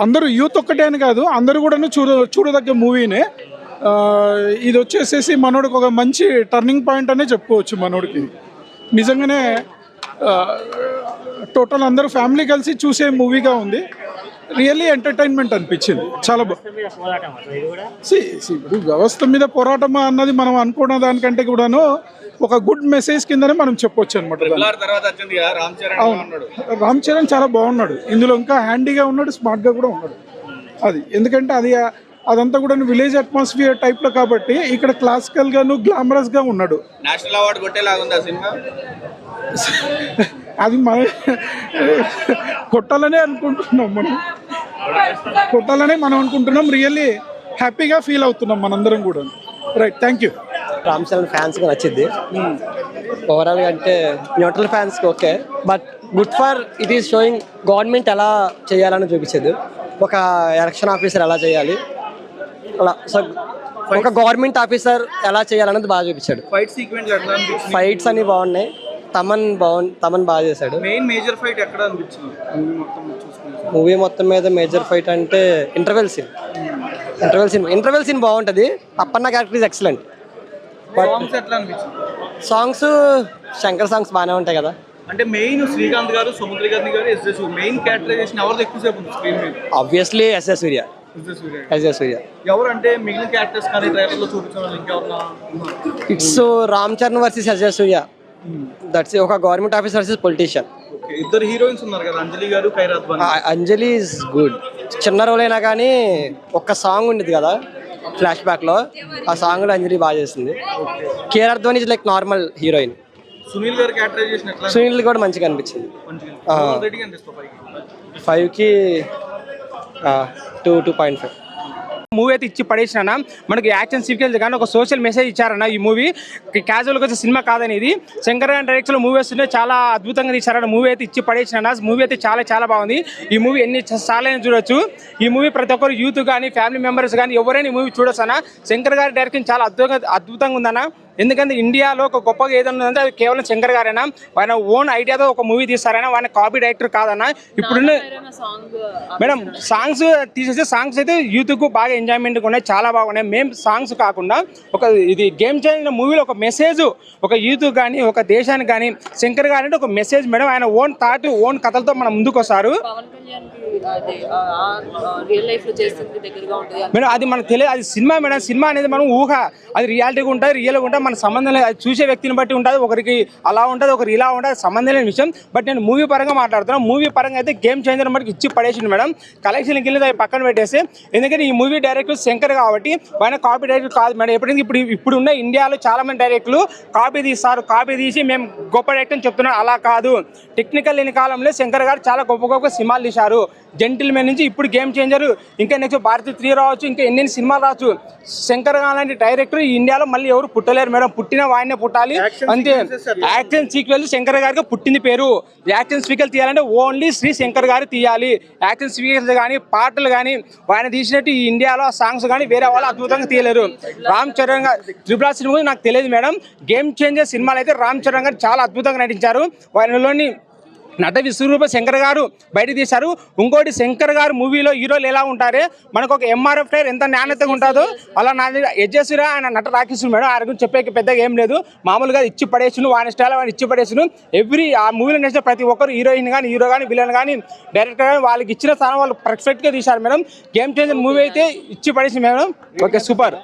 అందరూ యూత్ ఒక్కటే అని కాదు, అందరూ కూడా చూడదగ్గ మూవీనే. ఇది వచ్చేసేసి మనోడికి ఒక మంచి టర్నింగ్ పాయింట్ అనే చెప్పుకోవచ్చు. మనోడికి నిజంగానే టోటల్ అందరూ ఫ్యామిలీ కలిసి చూసే మూవీగా ఉంది. రియల్లీ ఎంటర్టైన్మెంట్ అనిపించింది. చాలా ఇప్పుడు వ్యవస్థ మీద పోరాటం అన్నది మనం అనుకున్న దానికంటే కూడాను ఒక గుడ్ మెసేజ్ కిందనే మనం చెప్పొచ్చు అనమాట. రామ్ చరణ్ చాలా బాగున్నాడు ఇందులో, ఇంకా హ్యాండీగా ఉన్నాడు, స్మార్ట్గా కూడా ఉన్నాడు. అది ఎందుకంటే అదంతా కూడా విలేజ్ అట్మాస్ఫియర్ టైప్లో కాబట్టి ఇక్కడ క్లాసికల్గాను గ్లామరస్గా ఉన్నాడు. నేషనల్ అవార్డు కొట్టేలాగా సినిమా అది మన కొట్టాలనే అనుకుంటున్నాం, మనం అనుకుంటున్నాం. రియల్లీ హ్యాపీగా ఫీల్ అవుతున్నాం మనందరం కూడా. Right, thank you. Ram Charan ఫ్యాన్స్కి నచ్చింది ఓవరాల్గా. అంటే న్యూట్రల్ ఫ్యాన్స్కి okay, but good for it is showing government ఎలా చేయాలని చూపించేది. ఒక ఎలక్షన్ ఆఫీసర్ ఎలా చేయాలి, అలా సో ఒక గవర్నమెంట్ ఆఫీసర్ ఎలా చేయాలన్నది బాగా చూపించాడు. ఫైట్స్ అన్ని బాగున్నాయి. తమన్ బాగా చేశాడు. మూవీ మొత్తం మీద మేజర్ ఫైట్ అంటే ఇంటర్వెల్ సీన్ బాగుంటుంది. Appanna character is excellent. Songs Shankar songs బాగానే ఉంటాయి కదా. అంటే మెయిన్ శ్రీకాంత్ గారు, సముద్ర గారు మెయిన్ క్యారెక్టరైజేషన్ ఎవరిది ఎక్కువసేపు ఉంది స్క్రీన్ మీద? Obviously S S Surya. ఎవరంటే మిగిలిన క్యారెక్టర్స్ కానీ ట్రైలర్ లో చూపించారు ఇంకెవరన్నా? It's Ram Charan versus S S Surya. That's ఒక గవర్నమెంట్ ఆఫీసర్ వర్సెస్ పొలిటీషియన్. ఇద్దరు హీరోయిన్స్ ఉన్నారు కదా, అంజలి గారు, ఖైరాత్ బాను. Anjali is good. చిన్న రోల్ అయినా కానీ ఒక్క సాంగ్ ఉండేది కదా ఫ్లాష్ బ్యాక్ లో, ఆ సాంగ్ లో అంజలి బాగా చేసింది. Khairat Banu is like normal heroine. Sunil గారి క్యారెక్టరైజేషన్ ఎట్లా? సునీల్ కూడా మంచిగా అనిపించింది. 5కి 2.5. మూవీ అయితే ఇచ్చి పడేసిన మనకి యాక్షన్ సీక్వెన్స్ కానీ ఒక సోషల్ మెసేజ్ ఇచ్చారన్న. ఈ మూవీ క్యాజువల్గా వచ్చే సినిమా కాదని, ఇది శంకర్ గారి డైరెక్షన్ మూవీ వస్తుంటే చాలా అద్భుతంగా తీశారన్న. మూవీ అయితే ఇచ్చి పడేసిన. మూవీ అయితే చాలా బాగుంది. ఈ మూవీ ఎన్ని సార్లైనా చూడొచ్చు. ఈ మూవీ ప్రతి ఒక్కరు యూత్ కానీ ఫ్యామిలీ మెంబర్స్ కానీ ఎవరైనా ఈ మూవీ చూడొచ్చు అన్న. శంకర్ గారి డైరెక్షన్ చాలా అద్భుతంగా ఉందన్న. ఎందుకంటే ఇండియాలో ఒక గొప్పగా ఏదన్నా ఉందంటే అది కేవలం శంకర్ గారైనా. ఆయన ఓన్ ఐడియాతో ఒక మూవీ తీస్తారైనా, ఆయన కాపీ డైరెక్టర్ కాదన్నా. ఇప్పుడున్న మేడం సాంగ్స్ తీసేస్తే సాంగ్స్ అయితే యూత్కు బాగా ఎంజాయ్మెంట్గా ఉన్నాయి, చాలా బాగున్నాయి. మేము సాంగ్స్ కాకుండా ఒక ఇది గేమ్ చేంజర్ మూవీలో ఒక మెసేజ్ ఒక యూత్ కానీ ఒక దేశానికి కానీ శంకర్ గారు అంటే ఒక మెసేజ్ మేడం. ఆయన ఓన్ థాట్ ఓన్ కథలతో మనం ముందుకు వస్తారు మేడం. అది మనకు తెలియదు, అది సినిమా మేడం. సినిమా అనేది మనం ఊహ, అది రియాలిటీగా ఉంటుంది, రియల్గా ఉంటుంది, మన సంబంధం లేదు. అది చూసే వ్యక్తిని బట్టి ఉంటుంది, ఒకరికి అలా ఉంటుంది, ఒకరికి ఇలా ఉంటుంది, సంబంధం లేని విషయం. బట్ నేను మూవీ పరంగా మాట్లాడుతున్నాను. మూవీ పరంగా అయితే గేమ్ చేంజర్ మనకి ఇచ్చి పడేసింది మేడం. కలెక్షన్కి వెళ్ళి అవి పక్కన పెట్టేసి, ఎందుకంటే ఈ మూవీ డైరెక్టర్ శంకర్ కాబట్టి ఆయన కాపీ డైరెక్టర్ కాదు మేడం. ఎప్పుడైనా ఇప్పుడు ఉన్న ఇండియాలో చాలా మంది డైరెక్టర్లు కాపీ తీస్తారు, కాపీ తీసి మేము గొప్ప డైరెక్టర్ అని చెప్తున్నాం. అలా కాదు. టెక్నికల్ లేని కాలంలో శంకర్ గారు చాలా గొప్ప సినిమాలు తీశారు. జెంటిల్మెన్ నుంచి ఇప్పుడు గేమ్ చేంజర్, ఇంకా నెక్స్ట్ భారతి 3 రావచ్చు, ఇంకా ఎన్ని సినిమాలు రావచ్చు. శంకర్ గారు లాంటి డైరెక్టర్ ఈ ఇండియాలో మళ్ళీ ఎవరు పుట్టలేరు మేడం. పుట్టిన వాడినే పుట్టాలి అంతే. యాక్షన్ సీక్వెల్ శంకర్ గారికి పుట్టింది పేరు. యాక్షన్ సీక్వెల్ తీయాలంటే ఓన్లీ శ్రీ శంకర్ గారు తీయాలి. యాక్షన్ సీక్వెల్స్ కానీ పాటలు కానీ ఆయన తీసినట్టు ఈ ఇండియాలో సాంగ్స్ కానీ వేరే వాళ్ళు అద్భుతంగా తీయలేరు. రామ్ చరణ్ గారు ట్రిపుల్ ఆర్ సినిమా నాకు తెలియదు మేడం. గేమ్ చేంజర్ సినిమాలు అయితే రామ్ చరణ్ గారు చాలా అద్భుతంగా నటించారు. వారిలోని నట విశ్వరూప శంకర్ గారు బయట తీశారు. ఇంకోటి శంకర్ గారు మూవీలో హీరోలు ఎలా ఉంటారే, మనకు ఒక ఎంఆర్ఎఫ్ టైర్ ఎంత నాణ్యతగా ఉంటుందో అలా ఎడ్జెస్రా ఆయన నట రాకేశ్వరు మేడం. ఆయన గురించి చెప్పే పెద్దగా ఏం లేదు. మామూలుగా ఇచ్చి పడేసును, వాని స్టైల్ వాడిని ఇచ్చి పడేసును. ఆ మూవీలో నచ్చిన ప్రతి ఒక్కరు హీరోయిన్ కానీ హీరో కానీ విలన్ కానీ డైరెక్టర్ కానీ వాళ్ళకి ఇచ్చిన స్థానం వాళ్ళు పర్ఫెక్ట్గా తీశారు మేడం. గేమ్ చేంజర్ మూవీ అయితే ఇచ్చి పడేసి మేడం. Okay, super.